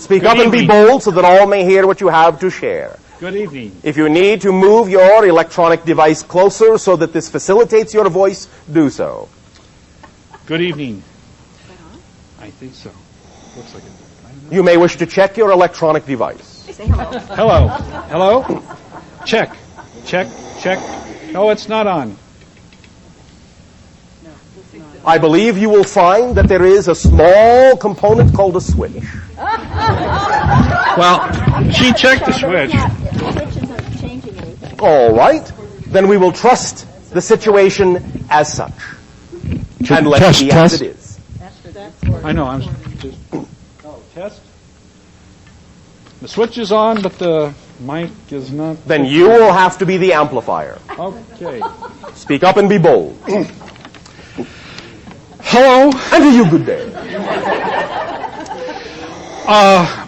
Speak up and be bold so that all may hear what you have to share. Good evening. If you need to move your electronic device closer so that this facilitates your voice, do so. Good evening. I think so. Looks like it. You may wish to check your electronic device. Say hello. Hello. Hello? Check. Check. Check. Oh, it's not on. I believe you will find that there is a small component called a switch. Well, she checked the switch. All right. Then we will trust the situation as such. And let it be as it is. I know. I'm just. Oh, test. The switch is on, but the mic is not. Then you will have to be the amplifier. Okay. Speak up and be bold. Hello. And to you, good day.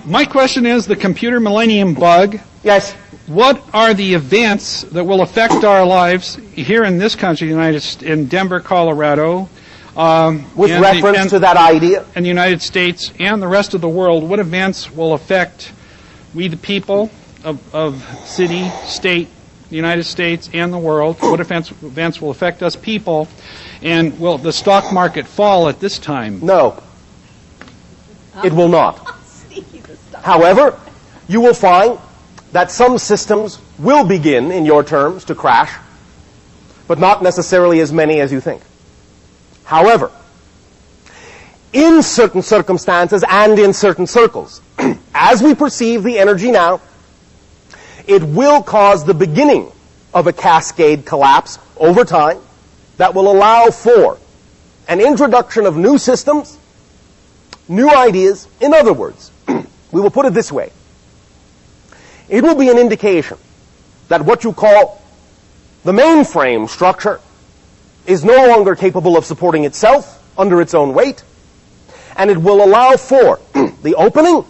My question is the computer millennium bug. Yes. What are the events that will affect our lives here in this country, in Denver, Colorado? With reference to that idea? In the United States and the rest of the world, what events will affect we the people of city, state, the United States, and the world? What events will affect us people? And will the stock market fall at this time? No. It will not. However, you will find that some systems will begin, in your terms, to crash, but not necessarily as many as you think. However, in certain circumstances and in certain circles, as we perceive the energy now, it will cause the beginning of a cascade collapse over time that will allow for an introduction of new systems, new ideas. In other words, we will put it this way. It will be an indication that what you call the mainframe structure is no longer capable of supporting itself under its own weight, and it will allow for the opening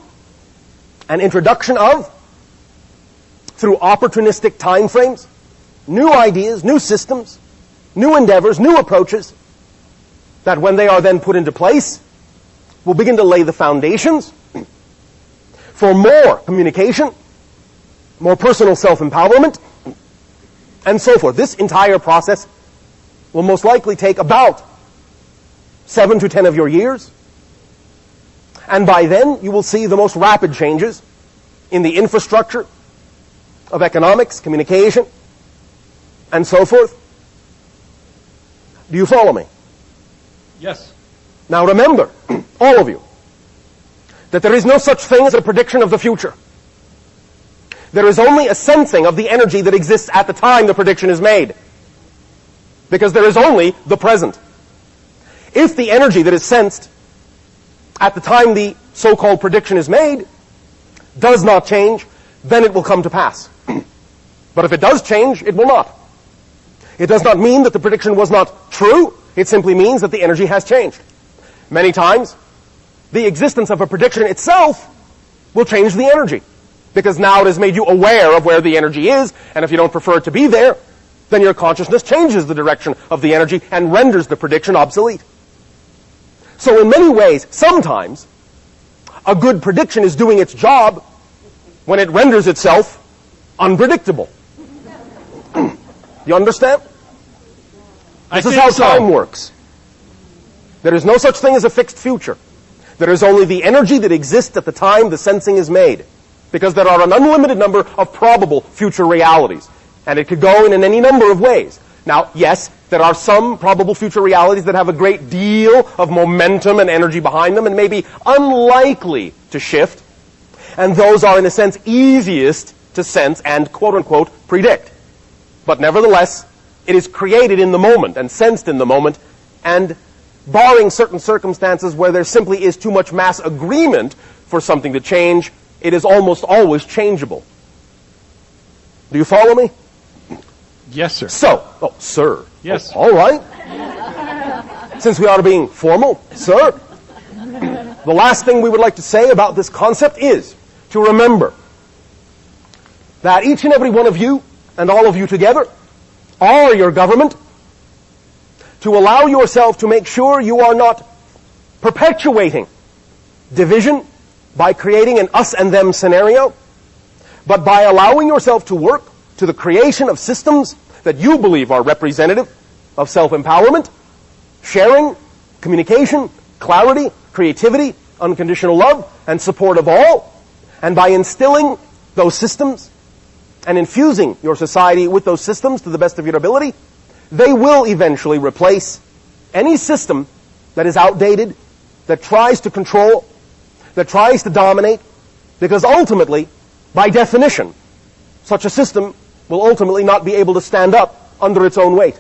and introduction of, through opportunistic time frames, new ideas, new systems, new endeavors, new approaches, that when they are then put into place, will begin to lay the foundations for more communication, more personal self-empowerment, and so forth. This entire process will most likely take about 7 to 10 of your years. And by then, you will see the most rapid changes in the infrastructure of economics, communication, and so forth. Do you follow me? Yes. Now remember, all of you, that there is no such thing as a prediction of the future. There is only a sensing of the energy that exists at the time the prediction is made. Because there is only the present. If the energy that is sensed at the time the so-called prediction is made does not change, then it will come to pass. But if it does change, it will not. It does not mean that the prediction was not true. It simply means that the energy has changed. Many times, the existence of a prediction itself will change the energy. Because now it has made you aware of where the energy is, and if you don't prefer it to be there, then your consciousness changes the direction of the energy and renders the prediction obsolete. So in many ways, sometimes, a good prediction is doing its job when it renders itself unpredictable. You understand? This is how time works. There is no such thing as a fixed future. There is only the energy that exists at the time the sensing is made. Because there are an unlimited number of probable future realities. And it could go in any number of ways. Now, yes, there are some probable future realities that have a great deal of momentum and energy behind them and may be unlikely to shift. And those are, in a sense, easiest to sense and, quote-unquote, predict. But nevertheless, it is created in the moment and sensed in the moment, and barring certain circumstances where there simply is too much mass agreement for something to change, it is almost always changeable. Do you follow me? Yes, sir. So, sir. Yes. Oh, all right. Since we are being formal, sir, the last thing we would like to say about this concept is to remember that each and every one of you, and all of you together, are your government, to allow yourself to make sure you are not perpetuating division, by creating an us and them scenario, but by allowing yourself to work to the creation of systems that you believe are representative of self-empowerment, sharing, communication, clarity, creativity, unconditional love, and support of all, and by instilling those systems and infusing your society with those systems to the best of your ability, they will eventually replace any system that is outdated, that tries to control, that tries to dominate, because ultimately, by definition, such a system will ultimately not be able to stand up under its own weight.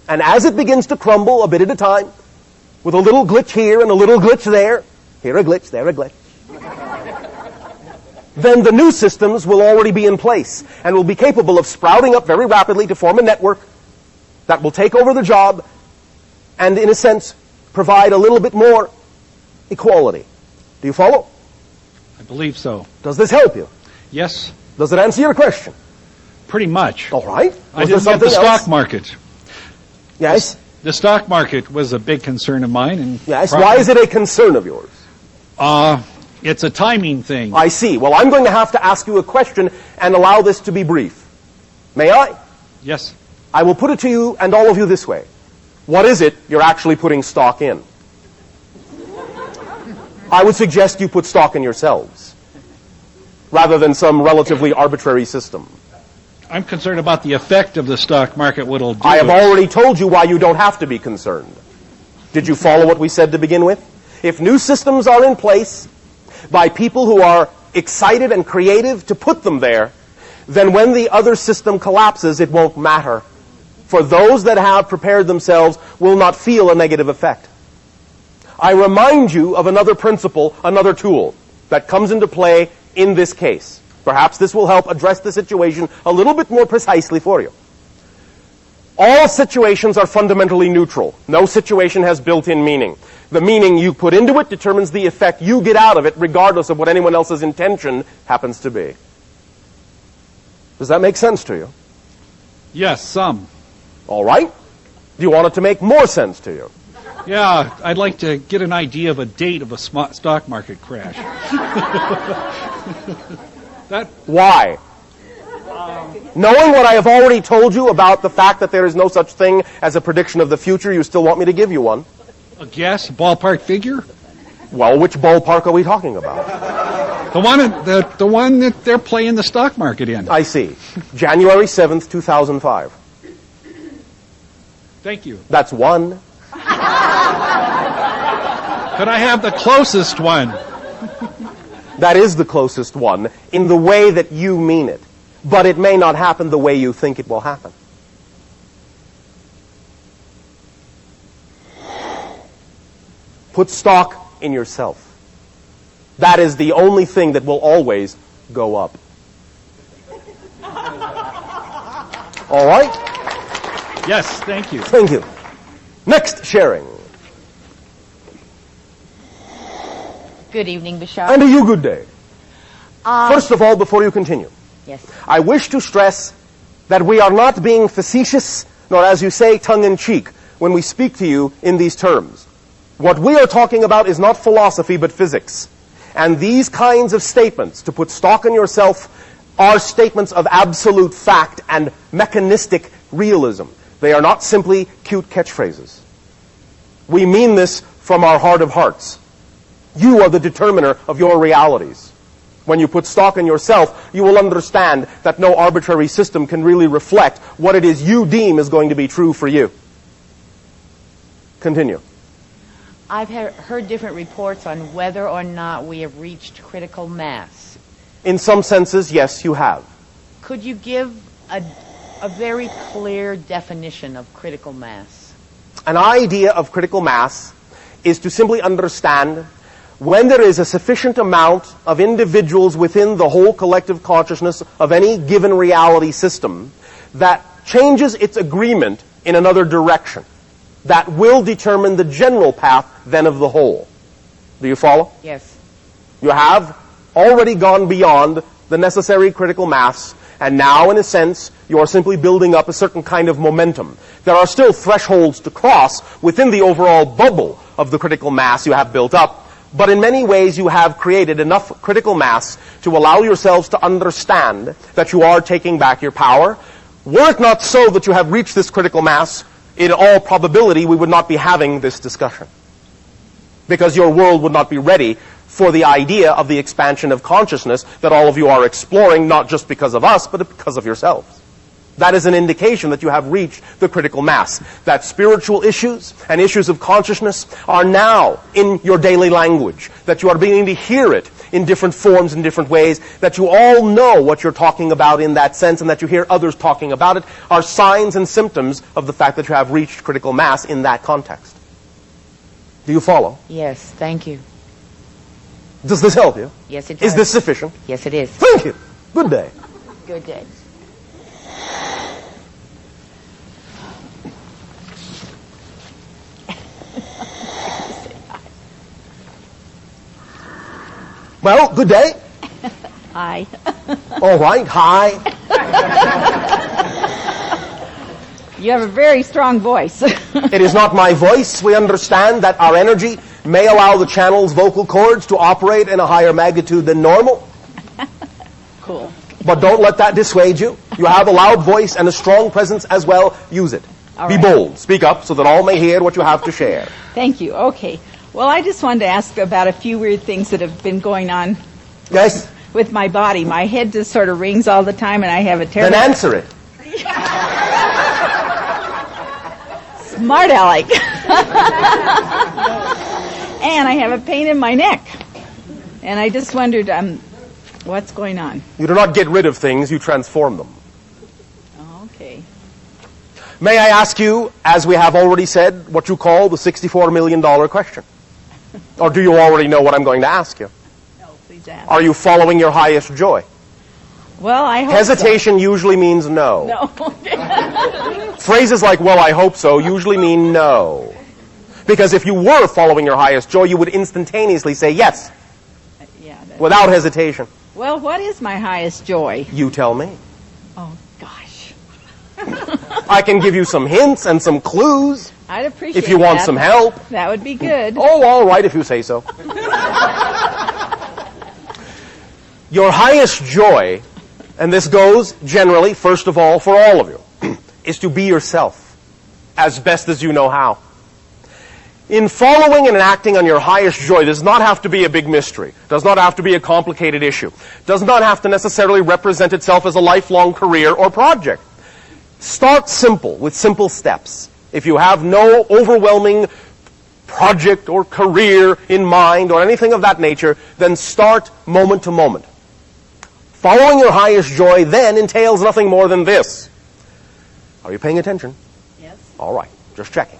And as it begins to crumble a bit at a time, with a little glitch here and a little glitch there, here a glitch, there a glitch, then the new systems will already be in place and will be capable of sprouting up very rapidly to form a network that will take over the job and, in a sense, provide a little bit more equality. Do you follow? I believe so. Does this help you? Yes, Does it answer your question? pretty much. All right. I Was there didn't get the something else? stock market. Yes? The stock market was a big concern of mine. And Yes. Why is it a concern of yours? It's a timing thing. I see. Well, I'm going to have to ask you a question and allow this to be brief. May I? Yes. I will put it to you and all of you this way. What is it you're actually putting stock in? I would suggest you put stock in yourselves, rather than some relatively arbitrary system. I'm concerned about the effect of the stock market, what it'll do. I have already told you why you don't have to be concerned. Did you follow what we said to begin with? If new systems are in place by people who are excited and creative to put them there, then when the other system collapses, it won't matter. For those that have prepared themselves will not feel a negative effect. I remind you of another principle, another tool that comes into play in this case. Perhaps this will help address the situation a little bit more precisely for you. All situations are fundamentally neutral. No situation has built-in meaning. The meaning you put into it determines the effect you get out of it, regardless of what anyone else's intention happens to be. Does that make sense to you? Yes, some. All right. Do you want it to make more sense to you? Yeah, I'd like to get an idea of a date of a stock market crash. Why? Knowing what I have already told you about the fact that there is no such thing as a prediction of the future, you still want me to give you one? A guess, ballpark figure? Well, which ballpark are we talking about? The one that they're playing the stock market in. I see. January 7th, 2005. Thank you. That's one. Could I have the closest one? That is the closest one in the way that you mean it. But it may not happen the way you think it will happen. Put stock in yourself. That is the only thing that will always go up. All right? Yes, thank you. Thank you. Next sharing. Good evening, Bashar. And to you, good day. First of all, before you continue, Yes. I wish to stress that we are not being facetious, nor, as you say, tongue-in-cheek, when we speak to you in these terms. What we are talking about is not philosophy, but physics. And these kinds of statements, to put stock in yourself, are statements of absolute fact and mechanistic realism. They are not simply cute catchphrases. We mean this from our heart of hearts. You are the determiner of your realities. When you put stock in yourself, you will understand that no arbitrary system can really reflect what it is you deem is going to be true for you. Continue. I've heard different reports on whether or not we have reached critical mass. In some senses, yes, you have. Could you give a very clear definition of critical mass? An idea of critical mass is to simply understand when there is a sufficient amount of individuals within the whole collective consciousness of any given reality system that changes its agreement in another direction, that will determine the general path then of the whole. Do you follow? Yes. You have already gone beyond the necessary critical mass, and now, in a sense, you are simply building up a certain kind of momentum. There are still thresholds to cross within the overall bubble of the critical mass you have built up, But in many ways, you have created enough critical mass to allow yourselves to understand that you are taking back your power. Were it not so that you have reached this critical mass, in all probability, we would not be having this discussion. Because your world would not be ready for the idea of the expansion of consciousness that all of you are exploring, not just because of us, but because of yourselves. That is an indication that you have reached the critical mass. That spiritual issues and issues of consciousness are now in your daily language. That you are beginning to hear it in different forms, in different ways. That you all know what you're talking about in that sense, and that you hear others talking about it, are signs and symptoms of the fact that you have reached critical mass in that context. Do you follow? Yes, thank you. Does this help you? Yes, it does. Is this sufficient? Yes, it is. Thank you. Good day. Good day. Well, good day. Hi. All right. Hi. You have a very strong voice. It is not my voice. We understand that our energy may allow the channel's vocal cords to operate in a higher magnitude than normal. Cool. But don't let that dissuade you. You have a loud voice and a strong presence as well. Use it. All Be right. bold. Speak up so that all may hear what you have to share. Thank you. Okay. Well, I just wanted to ask about a few weird things that have been going on Yes? with my body. My head just sort of rings all the time, and I have a Then terrible... answer it. Smart aleck. And I have a pain in my neck. And I just wondered, what's going on? You do not get rid of things, you transform them. Oh, okay. May I ask you, as we have already said, what you call the $64 million question? Or do you already know what I'm going to ask you? No, please ask. Are you following your highest joy? Well, I hope Hesitation usually means no. so. No. Phrases like, well, I hope so, usually mean no. Because if you were following your highest joy, you would instantaneously say yes, Yeah. without hesitation. Well, what is my highest joy? You tell me. Oh, gosh. I can give you some hints and some clues I'd appreciate if you want that. some help. That would be good. Oh, all right, if you say so. Your highest joy, and this goes generally, first of all, for all of you, is to be yourself as best as you know how. In following and acting on your highest joy does not have to be a big mystery, does not have to be a complicated issue, does not have to necessarily represent itself as a lifelong career or project. Start simple, with simple steps. If you have no overwhelming project or career in mind or anything of that nature, then start moment to moment. Following your highest joy then entails nothing more than this. Are you paying attention? Yes. All right, just checking.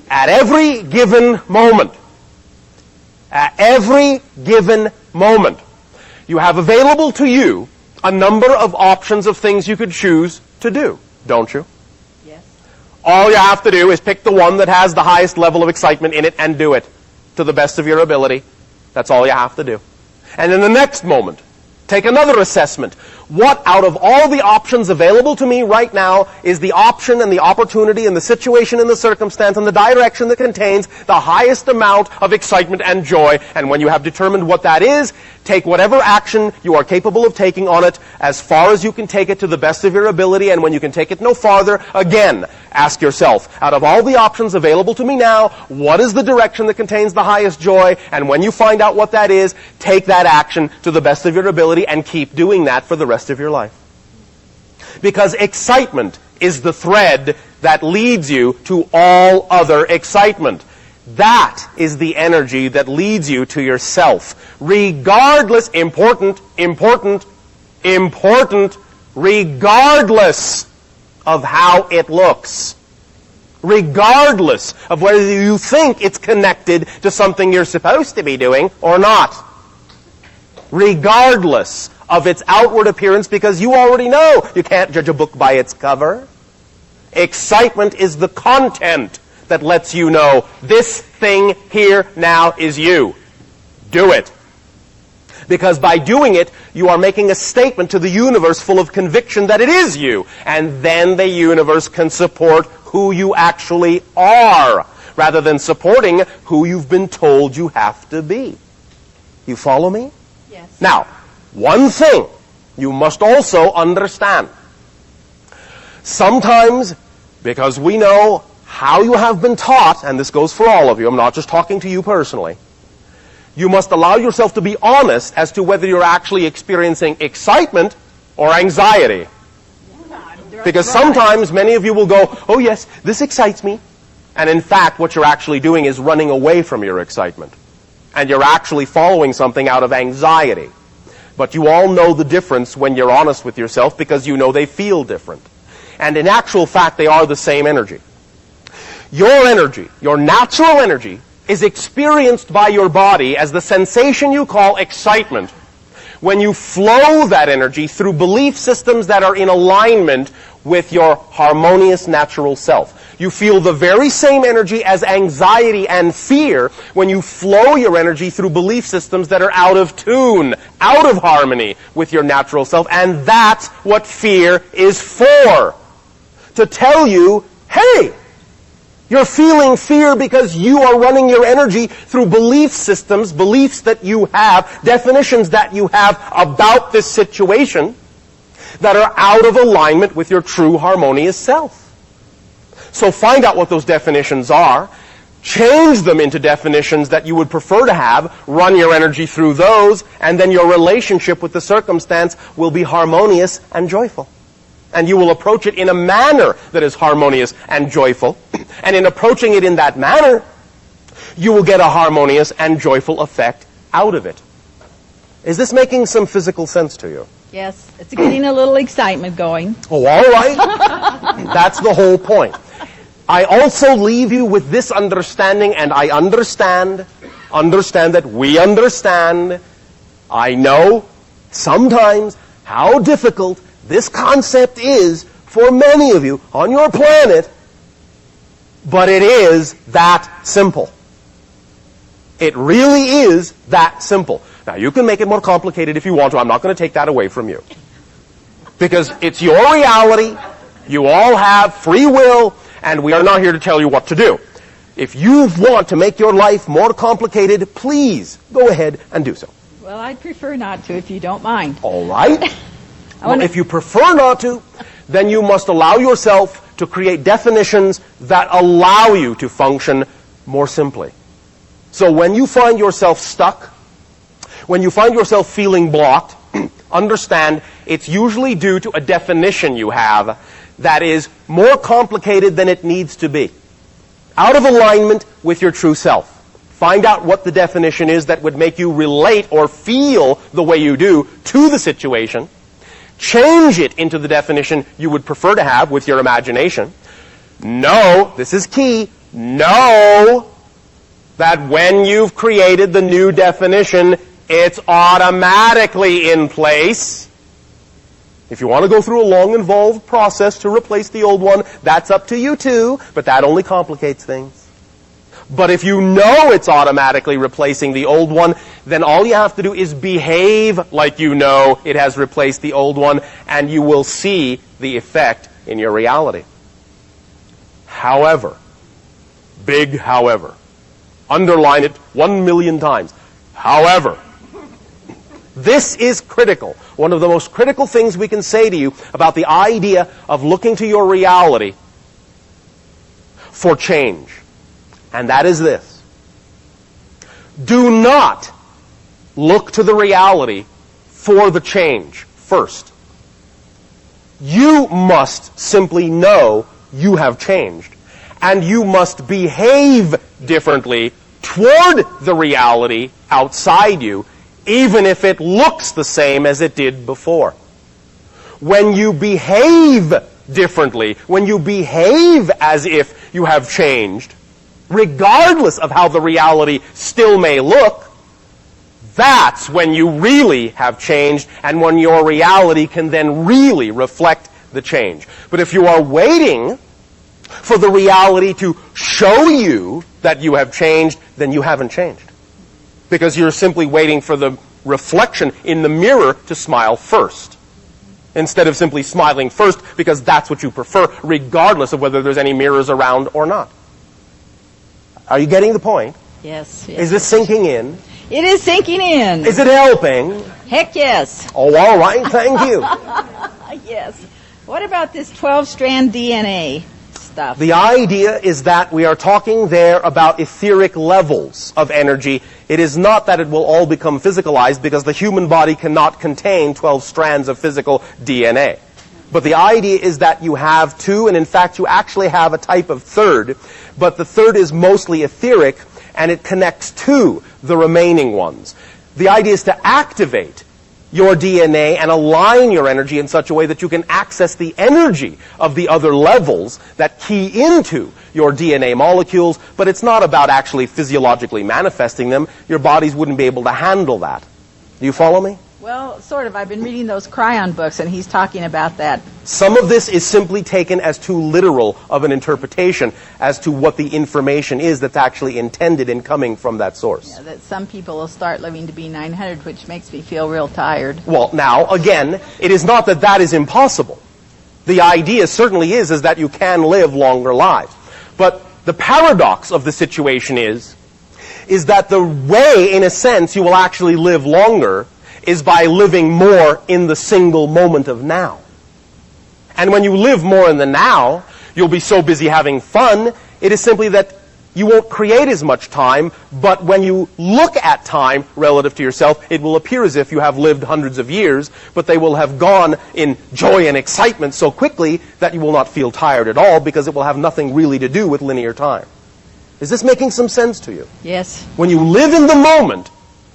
At every given moment, you have available to you a number of options of things you could choose to do, don't you? Yes. All you have to do is pick the one that has the highest level of excitement in it and do it to the best of your ability. That's all you have to do. And in the next moment, take another assessment. What out of all the options available to me right now is the option and the opportunity and the situation and the circumstance and the direction that contains the highest amount of excitement and joy? And when you have determined what that is, take whatever action you are capable of taking on it as far as you can take it to the best of your ability. And when you can take it no farther, again, ask yourself, out of all the options available to me now, what is the direction that contains the highest joy? And when you find out what that is, take that action to the best of your ability and keep doing that for the rest of your life. Because excitement is the thread that leads you to all other excitement. That is the energy that leads you to yourself. Regardless, regardless of how it looks. Regardless of whether you think it's connected to something you're supposed to be doing or not. Regardless of its outward appearance, because you already know you can't judge a book by its cover. Excitement is the content that lets you know this thing here now is you. Do it. Because by doing it, you are making a statement to the universe full of conviction that it is you. And then the universe can support who you actually are. rather than supporting who you've been told you have to be. You follow me? Yes. Now, one thing you must also understand. Sometimes, because we know how you have been taught, and this goes for all of you, I'm not just talking to you personally, you must allow yourself to be honest as to whether you're actually experiencing excitement or anxiety. Because sometimes many of you will go, oh yes, this excites me. And in fact, what you're actually doing is running away from your excitement. And you're actually following something out of anxiety. But you all know the difference when you're honest with yourself because you know they feel different. And in actual fact, they are the same energy. Your energy, your natural energy, is experienced by your body as the sensation you call excitement when you flow that energy through belief systems that are in alignment with your harmonious natural self. You feel the very same energy as anxiety and fear when you flow your energy through belief systems that are out of tune, out of harmony with your natural self. And that's what fear is for. To tell you, hey, you're feeling fear because you are running your energy through belief systems, beliefs that you have, definitions that you have about this situation that are out of alignment with your true harmonious self. So find out what those definitions are, change them into definitions that you would prefer to have, run your energy through those, and then your relationship with the circumstance will be harmonious and joyful. And you will approach it in a manner that is harmonious and joyful. And in approaching it in that manner, you will get a harmonious and joyful effect out of it. Is this making some physical sense to you? Yes, it's getting a little excitement going. Oh, all right. That's the whole point. I also leave you with this understanding, and I understand that we understand. I know sometimes how difficult this concept is for many of you on your planet, but it is that simple. It really is that simple. Now, you can make it more complicated if you want to. I'm not going to take that away from you. Because it's your reality. You all have free will, and we are not here to tell you what to do. If you want to make your life more complicated, please go ahead and do so. Well, I'd prefer not to, if you don't mind. All right. Well, if you prefer not to, then you must allow yourself to create definitions that allow you to function more simply. So when you find yourself stuck, when you find yourself feeling blocked, understand it's usually due to a definition you have that is more complicated than it needs to be. Out of alignment with your true self. Find out what the definition is that would make you relate or feel the way you do to the situation. Change it into the definition you would prefer to have with your imagination. Know, this is key, know that when you've created the new definition, it's automatically in place. If you want to go through a long, involved process to replace the old one, that's up to you too, but that only complicates things. But if you know it's automatically replacing the old one, then all you have to do is behave like you know it has replaced the old one, and you will see the effect in your reality. However, big however, underline it 1,000,000 times. However, this is critical. One of the most critical things we can say to you about the idea of looking to your reality for change. And that is this. Do not look to the reality for the change first. You must simply know you have changed. And you must behave differently toward the reality outside you, even if it looks the same as it did before. When you behave differently, when you behave as if you have changed, regardless of how the reality still may look, that's when you really have changed and when your reality can then really reflect the change. But if you are waiting for the reality to show you that you have changed, then you haven't changed. Because you're simply waiting for the reflection in the mirror to smile first, instead of simply smiling first because that's what you prefer, regardless of whether there's any mirrors around or not. Are you getting the point? Yes, yes. Is this sinking in? It is sinking in. Is it helping? Heck yes. Oh, all right. Thank you. Yes. What about this 12-strand DNA stuff? The idea is that we are talking there about etheric levels of energy. It is not that it will all become physicalized, because the human body cannot contain 12 strands of physical DNA. But the idea is that you have two, and in fact you actually have a type of third, but the third is mostly etheric, and it connects to the remaining ones. The idea is to activate your DNA and align your energy in such a way that you can access the energy of the other levels that key into your DNA molecules, but it's not about actually physiologically manifesting them. Your bodies wouldn't be able to handle that. Do you follow me? Well, sort of. I've been reading those Cryon books, and he's talking about that. Some of this is simply taken as too literal of an interpretation as to what the information is that's actually intended in coming from that source. Yeah, that some people will start living to be 900, which makes me feel real tired. Well, now, again, it is not that that is impossible. The idea certainly is that you can live longer lives. But the paradox of the situation is that the way, in a sense, you will actually live longer is by living more in the single moment of now. And when you live more in the now, you'll be so busy having fun, it is simply that you won't create as much time, but when you look at time relative to yourself, it will appear as if you have lived hundreds of years, but they will have gone in joy and excitement so quickly that you will not feel tired at all, because it will have nothing really to do with linear time. Is this making some sense to you? Yes. When you live in the moment,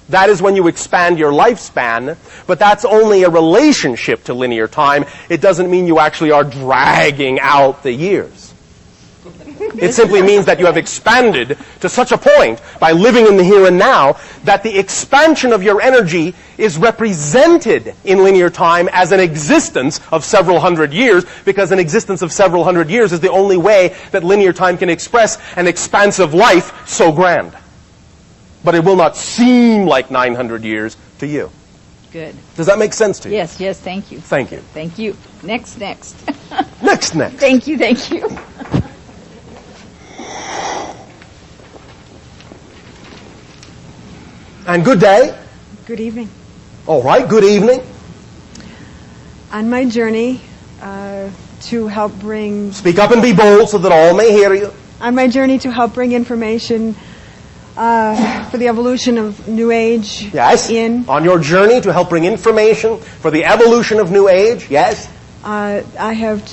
that is when you expand your lifespan, but that's only a relationship to linear time. It doesn't mean you actually are dragging out the years. It simply means that you have expanded to such a point by living in the here and now that the expansion of your energy is represented in linear time as an existence of several hundred years, because an existence of several hundred years is the only way that linear time can express an expansive life so grand. But it will not seem like 900 years to you. Good. Does that make sense to you? Yes, yes, thank you. Thank you. Thank you. Next. Next. Thank you, thank you. And good day. Good evening. All right, good evening. On my journey to help bring... Speak up and be bold so that all may hear you. On my journey to help bring information for the evolution of New Age Yes. On your journey to help bring information for the evolution of New Age. Yes. I have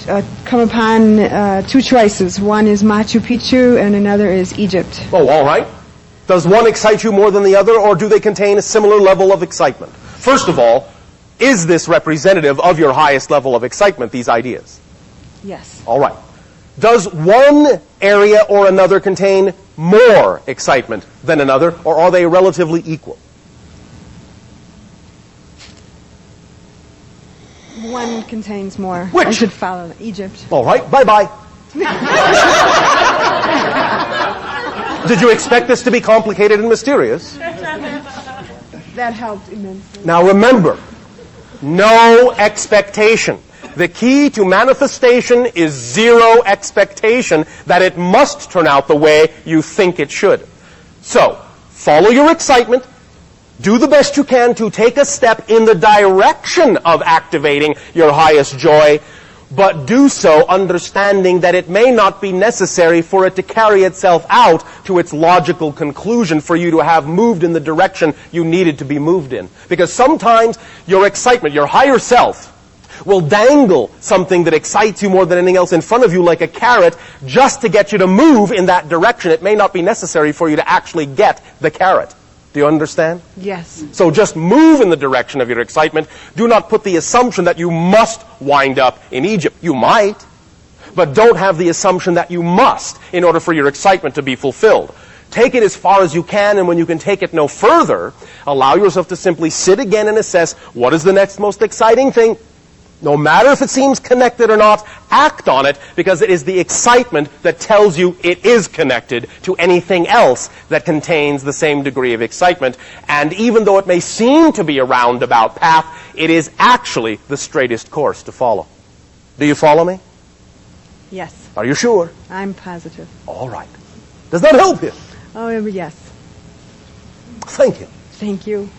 come upon two choices. One is Machu Picchu and another is Egypt. Oh, all right. Does one excite you more than the other, or do they contain a similar level of excitement? First of all, is this representative of your highest level of excitement, these ideas? Yes. All right. Does one area or another contain more excitement than another, or are they relatively equal? One contains more. Which? I should follow Egypt. All right. Bye-bye. Did you expect this to be complicated and mysterious? That helped immensely. Now remember, no expectation. The key to manifestation is zero expectation that it must turn out the way you think it should. So, follow your excitement. Do the best you can to take a step in the direction of activating your highest joy, but do so understanding that it may not be necessary for it to carry itself out to its logical conclusion for you to have moved in the direction you needed to be moved in. Because sometimes your excitement, your higher self, will dangle something that excites you more than anything else in front of you like a carrot just to get you to move in that direction. It may not be necessary for you to actually get the carrot. Do you understand? Yes. So just move in the direction of your excitement. Do not put the assumption that you must wind up in Egypt. You might, but don't have the assumption that you must in order for your excitement to be fulfilled. Take it as far as you can, and when you can take it no further, allow yourself to simply sit again and assess what is the next most exciting thing. No matter if it seems connected or not, act on it, because it is the excitement that tells you it is connected to anything else that contains the same degree of excitement. And even though it may seem to be a roundabout path, it is actually the straightest course to follow. Do you follow me? Yes. Are you sure? I'm positive. All right. Does that help you? Oh, yes. Thank you. Thank you.